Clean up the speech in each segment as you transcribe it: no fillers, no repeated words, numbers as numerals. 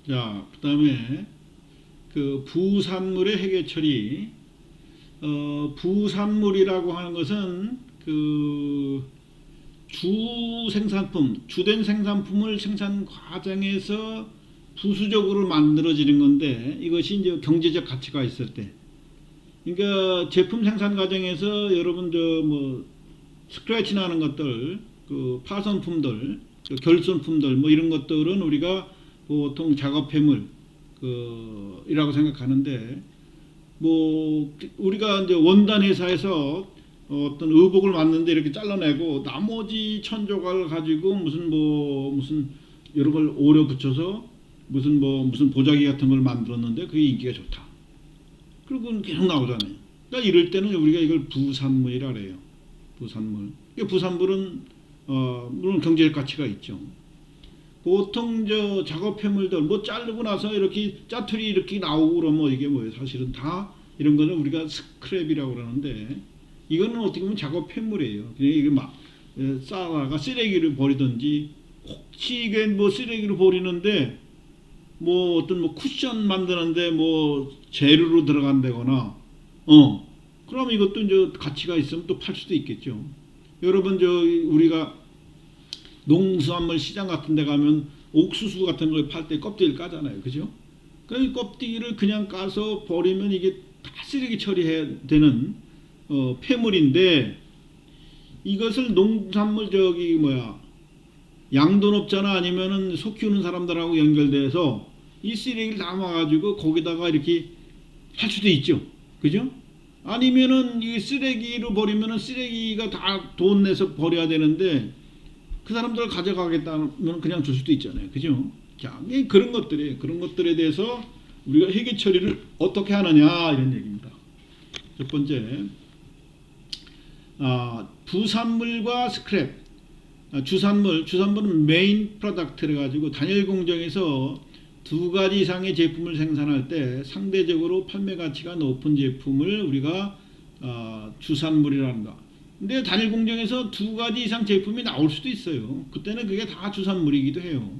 자, 그 다음에 그 부산물의 회계 처리. 부산물이라고 하는 것은 그 주생산품, 주된 생산품을 생산 과정에서 부수적으로 만들어지는 건데, 이것이 이제 경제적 가치가 있을 때. 그러니까 제품 생산 과정에서 여러분 뭐 스크래치 나는 것들, 그 파손품들, 그 결손품들 뭐 이런 것들은 우리가 보통 작업 폐물 이라고 생각하는데, 뭐 우리가 이제 원단 회사에서 어떤 의복을 만드는데 이렇게 잘라내고 나머지 천조각을 가지고 무슨 여러 걸 오려 붙여서 무슨 보자기 같은 걸 만들었는데 그게 인기가 좋다. 그리고 계속 나오잖아요. 그러니까 이럴 때는 우리가 이걸 부산물이라 그래요. 부산물. 부산물은 물론 경제적 가치가 있죠. 보통 작업 폐물들 뭐 자르고 나서 이렇게 짜투리 이렇게 나오고 그러면 이게 뭐예요? 사실은 다 이런 거는 우리가 스크랩이라고 그러는데, 이거는 어떻게 보면 작업 폐물이에요. 그냥 이게 막 쌓아가 쓰레기를 버리든지, 혹시 이게 뭐 쓰레기를 버리는데 뭐 어떤 뭐 쿠션 만드는데 뭐 재료로 들어간다거나 그럼 이것도 이제 가치가 있으면 또 팔 수도 있겠죠. 여러분 우리가 농수산물 시장 같은 데 가면 옥수수 같은 걸 팔 때 껍데기를 까잖아요. 그죠? 그 껍데기를 그냥 까서 버리면 이게 다 쓰레기 처리해야 되는 폐물인데, 이것을 농산물 양돈업자나 아니면은 소 키우는 사람들하고 연결돼서 이 쓰레기를 담아가지고 거기다가 이렇게 할 수도 있죠. 그죠? 아니면은 이 쓰레기로 버리면은 쓰레기가 다 돈 내서 버려야 되는데 그 사람들을 가져가겠다면 그냥 줄 수도 있잖아요. 그죠? 자, 그런 것들에 대해서 우리가 회계 처리를 어떻게 하느냐 이런 얘기입니다. 첫 번째, 부산물과 스크랩. 주산물은 메인 프로덕트를 가지고 단일 공정에서 두 가지 이상의 제품을 생산할 때 상대적으로 판매 가치가 높은 제품을 우리가 주산물이란다. 근데 단일 공정에서 두 가지 이상 제품이 나올 수도 있어요. 그때는 그게 다 주산물이기도 해요.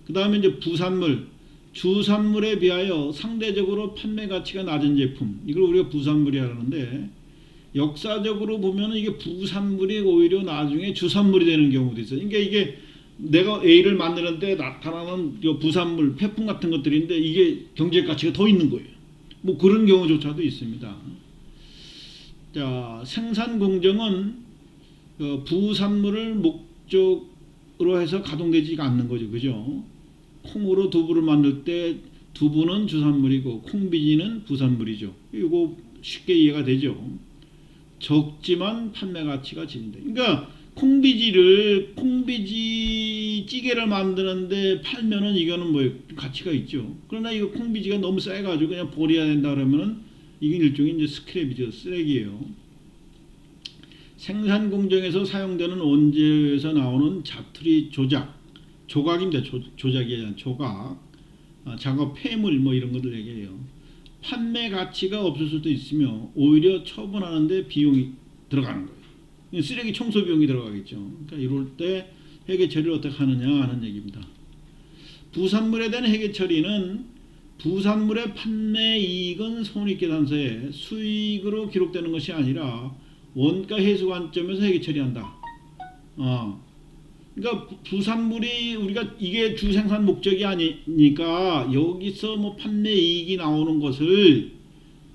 그 다음에 이제 부산물, 주산물에 비하여 상대적으로 판매 가치가 낮은 제품, 이걸 우리가 부산물이라 하는데, 역사적으로 보면 이게 부산물이 오히려 나중에 주산물이 되는 경우도 있어요. 그러니까 이게 내가 A를 만드는데 나타나는 부산물, 폐품 같은 것들인데 이게 경제적 가치가 더 있는 거예요. 뭐 그런 경우조차도 있습니다. 자, 생산 공정은 부산물을 목적으로 해서 가동되지가 않는 거죠. 그죠? 콩으로 두부를 만들 때 두부는 주산물이고 콩비지는 부산물이죠. 이거 쉽게 이해가 되죠. 적지만 판매 가치가 진다. 그러니까 콩비지 찌개를 만드는데 팔면은 이거는 뭐 가치가 있죠. 그러나 이거 콩비지가 너무 세가지고 그냥 버려야 된다 그러면은 이게 일종의 이제 스크랩이죠. 쓰레기예요. 생산 공정에서 사용되는 원재료에서 나오는 자투리 조각입니다. 조작이 아니라 조각, 작업 폐물 뭐 이런 것들 얘기해요. 판매 가치가 없을 수도 있으며 오히려 처분하는데 비용이 들어가는 거예요. 쓰레기 청소 비용이 들어가겠죠. 그러니까 이럴 때 회계 처리를 어떻게 하느냐 하는 얘기입니다. 부산물에 대한 회계 처리는 부산물의 판매 이익은 손익계산서에 수익으로 기록되는 것이 아니라 원가 회수 관점에서 회계 처리한다. 그러니까 부산물이 우리가 이게 주 생산 목적이 아니니까 여기서 뭐 판매 이익이 나오는 것을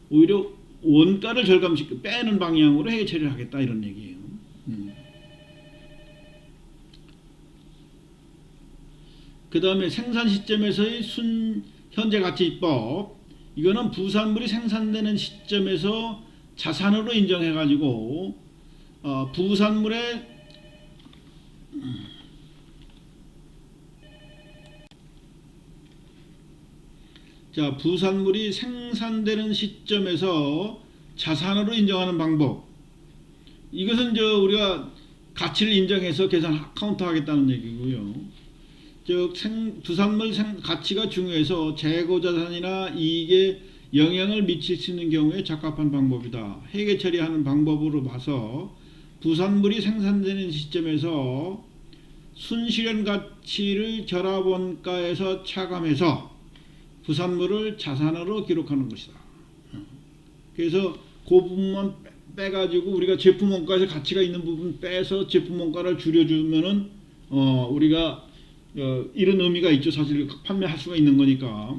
오히려 원가를 절감시켜 빼는 방향으로 회계 처리를 하겠다 이런 얘기예요. 그 다음에 생산 시점에서의 현재가치법, 이거는 부산물이 생산되는 시점에서 자산으로 인정해가지고 부산물의 부산물이 생산되는 시점에서 자산으로 인정하는 방법, 이것은 우리가 가치를 인정해서 계산 카운트 하겠다는 얘기고요. 즉 부산물 가치가 중요해서 재고자산이나 이익에 영향을 미칠 수 있는 경우에 적합한 방법이다. 회계 처리하는 방법으로 봐서 부산물이 생산되는 시점에서 순실현 가치를 결합원가에서 차감해서 부산물을 자산으로 기록하는 것이다. 그래서 그 부분만 빼가지고 우리가 제품 원가에서 가치가 있는 부분 빼서 제품 원가를 줄여주면은 우리가 이런 의미가 있죠. 사실 판매할 수가 있는 거니까.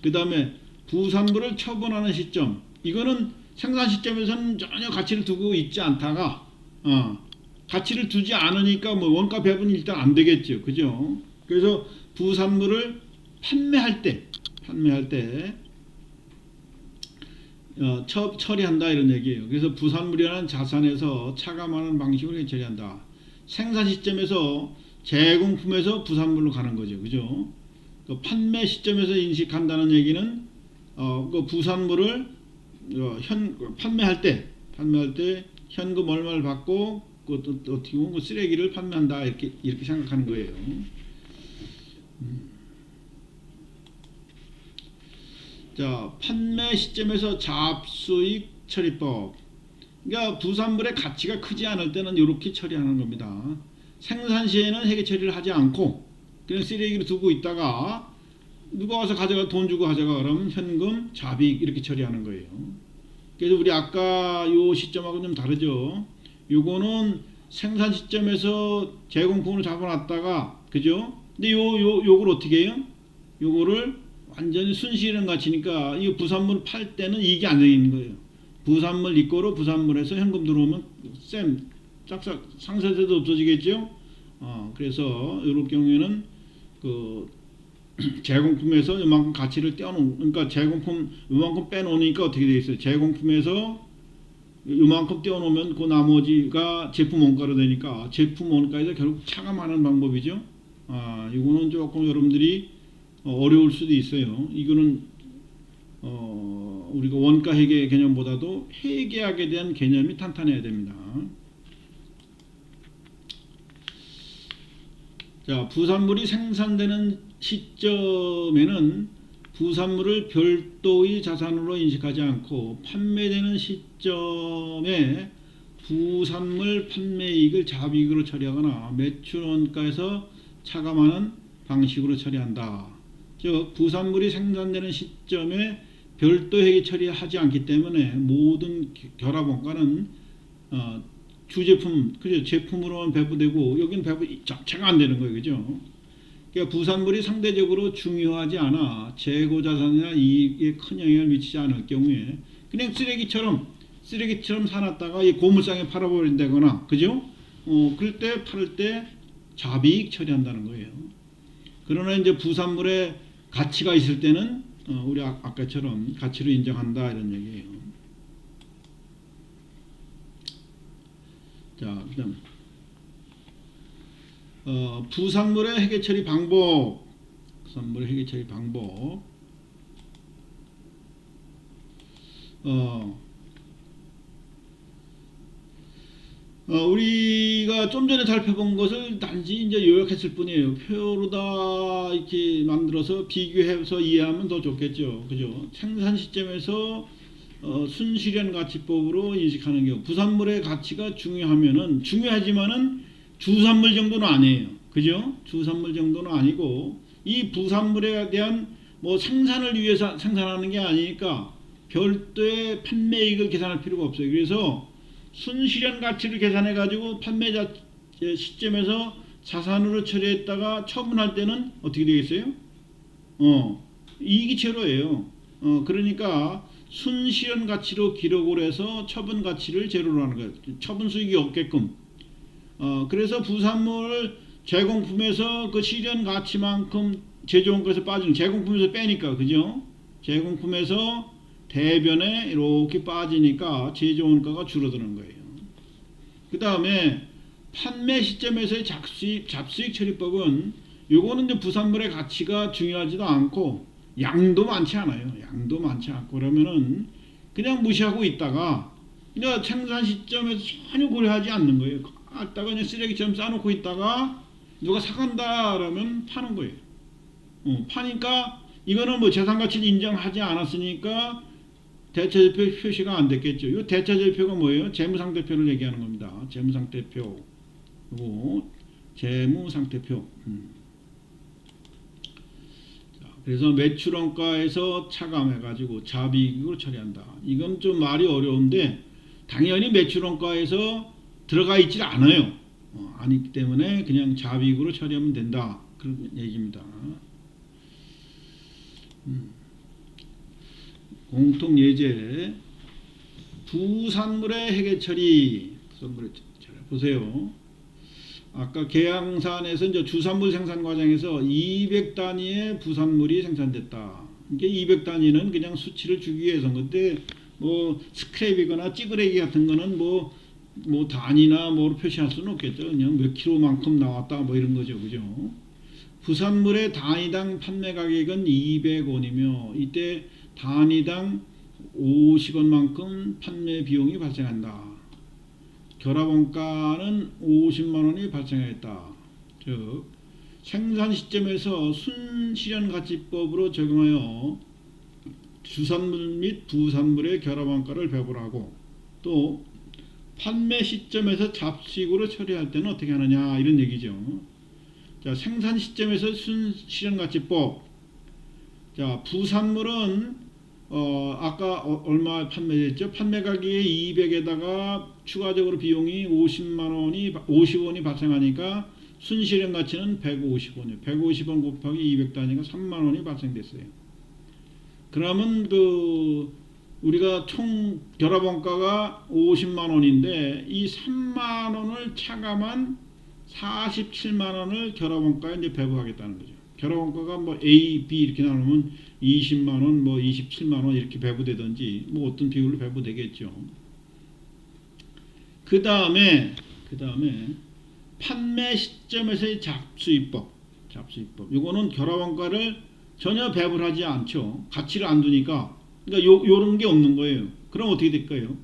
그 다음에 부산물을 처분하는 시점, 이거는 생산 시점에서는 전혀 가치를 두고 있지 않다가 가치를 두지 않으니까 뭐 원가 배분이 일단 안 되겠죠. 그죠? 그래서 부산물을 판매할 때 처리한다 이런 얘기예요. 그래서 부산물이라는 자산에서 차감하는 방식으로 처리한다. 생산 시점에서 제공품에서 부산물로 가는 거죠. 그죠? 그 판매 시점에서 인식한다는 얘기는 그 부산물을 판매할 때 현금 얼마를 받고 어떻게 보면 쓰레기를 판매한다 이렇게 생각하는 거예요. 자, 판매 시점에서 잡수익 처리법. 그러니까 부산물의 가치가 크지 않을 때는 이렇게 처리하는 겁니다. 생산 시에는 회계 처리를 하지 않고 그냥 쓰레기를 두고 있다가 누가 와서 가져가 돈 주고 가져가 그러면 현금, 잡이익 이렇게 처리하는 거예요. 그래서 우리 아까 요 시점하고 좀 다르죠. 요거는 생산 시점에서 제공품을 잡아놨다가 그죠? 근데 요걸 어떻게 해요? 요거를 완전히 순실현 가치니까 이 부산물 팔 때는 이익이 안 생기는 거예요. 부산물 입고로 부산물에서 현금 들어오면 짝싹 상세세도 없어지겠죠. 그래서 이럴 경우에는 그 제공품에서 이만큼 가치를 떼어놓은, 그러니까 제공품 이만큼 빼놓으니까 어떻게 되겠어요? 제공품에서 이만큼 떼어놓으면 그 나머지가 제품 원가로 되니까 제품 원가에서 결국 차감하는 방법이죠. 이거는 조금 여러분들이 어려울 수도 있어요. 이거는 우리가 원가 회계 개념보다도 회계학에 대한 개념이 탄탄해야 됩니다. 자, 부산물이 생산되는 시점에는 부산물을 별도의 자산으로 인식하지 않고 판매되는 시점에 부산물 판매이익을 잡이익으로 처리하거나 매출 원가에서 차감하는 방식으로 처리한다. 즉 부산물이 생산되는 시점에 별도 회계 처리하지 않기 때문에 모든 결합 원가는 주제품, 그죠? 제품으로만 배부되고 여기는 배부 자체가 안 되는 거예요, 그죠? 그러니까 부산물이 상대적으로 중요하지 않아 재고 자산이나 이익에 큰 영향을 미치지 않을 경우에 그냥 쓰레기처럼 사놨다가 이 고물상에 팔아버린다거나, 그죠? 그럴 때 팔을 때 잡이익 처리한다는 거예요. 그러나 이제 부산물의 가치가 있을 때는 우리 아까처럼 가치로 인정한다 이런 얘기예요. 자, 그다음 부산물의 회계 처리 방법. 부산물의 회계 처리 방법. 우리가 좀 전에 살펴본 것을 단지 이제 요약했을 뿐이에요. 표로다 이렇게 만들어서 비교해서 이해하면 더 좋겠죠. 그죠? 생산 시점에서 순실현 가치법으로 인식하는 경우 부산물의 가치가 중요하지만은 주산물 정도는 아니에요. 그죠? 주산물 정도는 아니고 이 부산물에 대한 뭐 생산을 위해서 생산하는 게 아니니까 별도의 판매이익을 계산할 필요가 없어요. 그래서 순실현 가치를 계산해 가지고 판매자 시점에서 자산으로 처리했다가 처분할 때는 어떻게 되겠어요? 이익이 제로예요. 그러니까 순실현 가치로 기록을 해서 처분 가치를 제로로 하는 거예요. 처분 수익이 없게끔. 그래서 부산물 제공품에서 그 실현 가치만큼 제조원가에서 빠지는, 제공품에서 빼니까, 그죠? 제공품에서 대변에 이렇게 빠지니까 제조원가가 줄어드는 거예요. 그 다음에 판매 시점에서의 잡수익 처리법은 요거는 이제 부산물의 가치가 중요하지도 않고 양도 많지 않아요. 양도 많지 않고 그러면은 그냥 무시하고 있다가 그냥 생산 시점에서 전혀 고려하지 않는 거예요. 갖다가 그냥 쓰레기처럼 싸놓고 있다가 누가 사간다 그러면 파는 거예요. 파니까 이거는 뭐 재산가치를 인정하지 않았으니까 대차절표 표시가 안 됐겠죠. 이 대차절표가 뭐예요? 재무상태표를 얘기하는 겁니다. 재무상태표. 그리고 재무상태표. 자, 그래서 매출원가에서 차감해가지고 자비익으로 처리한다. 이건 좀 말이 어려운데 당연히 매출원가에서 들어가 있질 않아요. 아니기 때문에 그냥 자비익으로 처리하면 된다. 그런 얘기입니다. 공통예제 부산물의 회계처리. 보세요. 아까 계양산에서 이제 주산물 생산 과정에서 200단위의 부산물이 생산됐다. 이게 200단위는 그냥 수치를 주기 위해서인 건데, 뭐 스크랩이거나 찌그레기 같은 거는 뭐 단위나 뭐로 표시할 수는 없겠죠. 그냥 몇 킬로만큼 나왔다 뭐 이런 거죠, 그죠? 부산물의 단위당 판매 가격은 200원이며 이때 단위당 50원만큼 판매 비용이 발생한다. 결합원가는 50만원이 발생했다. 즉 생산 시점에서 순실현가치법으로 적용하여 주산물 및 부산물의 결합원가를 배분하고 또 판매 시점에서 잡식으로 처리할 때는 어떻게 하느냐 이런 얘기죠. 자, 생산 시점에서 순실현가치법. 자, 부산물은 아까 얼마 판매됐죠? 판매 가격이 200에다가 추가적으로 비용이 50원이 발생하니까 순실현 가치는 150원이에요. 150원 곱하기 200단위가 3만원이 발생됐어요. 그러면 우리가 총 결합원가가 50만원인데 이 3만원을 차감한 47만원을 결합원가에 이제 배부하겠다는 거죠. 결합원가가 뭐 A, B 이렇게 나누면 20만원, 뭐 27만원 이렇게 배부되든지 뭐 어떤 비율로 배부되겠죠. 그 다음에 판매 시점에서의 잡수입법. 이거는 결합원가를 전혀 배분을 하지 않죠. 가치를 안 두니까. 그러니까 요런 게 없는 거예요. 그럼 어떻게 될까요?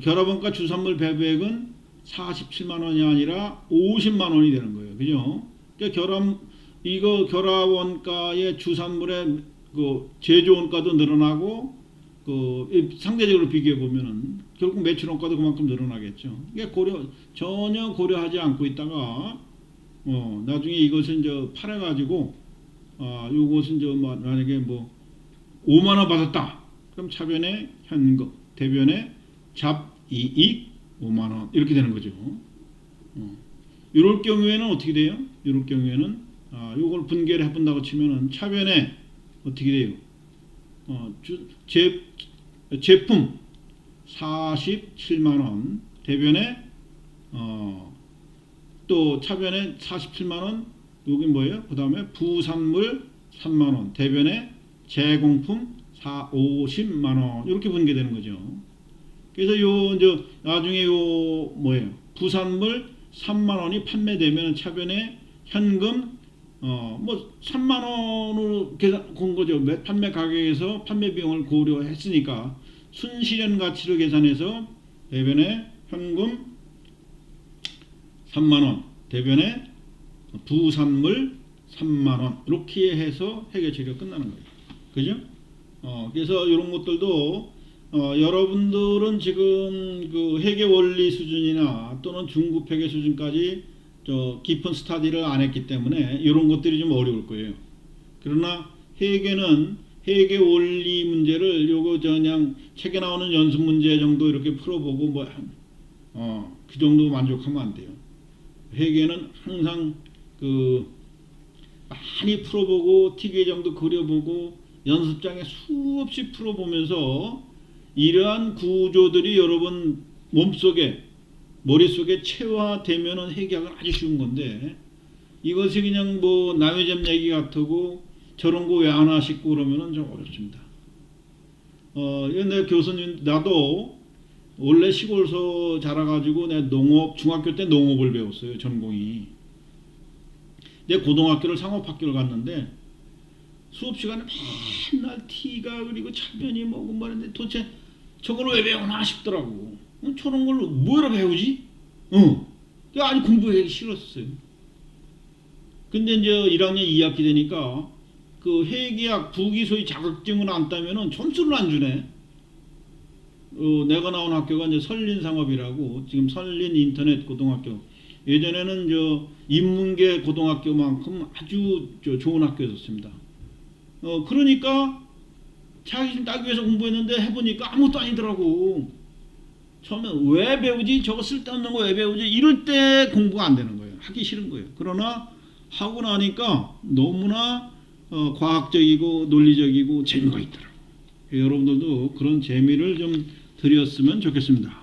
결합원가 주산물 배부액은 47만원이 아니라 50만원이 되는 거예요. 그죠? 그러니까 결합원가의 주산물의 제조원가도 늘어나고 상대적으로 비교해 보면은 결국 매출원가도 그만큼 늘어나겠죠. 그러니까 전혀 고려하지 않고 있다가 나중에 이것을 이제 팔아 가지고 요것은 이제 만약에 뭐 5만 원 받았다. 그럼 차변에 현금, 대변에 잡이익 5만 원 이렇게 되는 거죠. 이럴 경우에는 어떻게 돼요? 이럴 경우에는 요걸 분개를 해본다고 치면은 차변에 어떻게 돼요? 제품 47만원 대변에 또 차변에 47만원 여기 뭐예요? 그 다음에 부산물 3만원 대변에 제공품 50만원 이렇게 분개되는 거죠. 그래서 이제 나중에 뭐예요? 부산물 3만원이 판매되면 차변에 현금 뭐 3만원으로 계산 건 거죠. 판매 가격에서 판매 비용을 고려했으니까 순실현 가치로 계산해서 대변에 현금 3만원 대변에 부산물 3만원 이렇게 해서 회계 처리가 끝나는 거예요. 그죠? 그래서 이런 것들도 여러분들은 지금 그 회계 원리 수준이나 또는 중급 회계 수준까지 깊은 스터디를 안 했기 때문에 이런 것들이 좀 어려울 거예요. 그러나 회계는 회계 원리 문제를 요거 그냥 책에 나오는 연습 문제 정도 이렇게 풀어보고 그 정도 만족하면 안 돼요. 회계는 항상 많이 풀어보고 티계정도 그려보고 연습장에 수없이 풀어보면서 이러한 구조들이 여러분 머릿속에 체화되면은 회계학은 아주 쉬운 건데 이것이 그냥 뭐 남의 집 얘기 같고 저런 거 왜 안 하시고 그러면은 좀 어렵습니다. 내 교수님 나도 원래 시골서 자라가지고 내 중학교 때 농업을 배웠어요. 전공이. 내 고등학교를 상업학교를 갔는데 수업 시간에 맨날 티가 그리고 차변이 뭐고 말인데 도대체 저걸 왜 배우나 싶더라고. 저런 걸 뭐로 배우지? 아니 공부하기 싫었어요. 근데 이제 1학년 2학기 되니까 그 회계학 부기소의 자격증을 안 따면은 점수를 안 주네. 내가 나온 학교가 이제 설린상업이라고 지금 설린 인터넷 고등학교. 예전에는 인문계 고등학교만큼 아주 좋은 학교였습니다. 그러니까 자격증 따기 위해서 공부했는데 해보니까 아무것도 아니더라고. 처음에 왜 배우지? 저거 쓸데없는 거 왜 배우지? 이럴 때 공부가 안 되는 거예요. 하기 싫은 거예요. 그러나 하고 나니까 너무나 과학적이고 논리적이고 재미가 있더라고요. 여러분들도 그런 재미를 좀 드렸으면 좋겠습니다.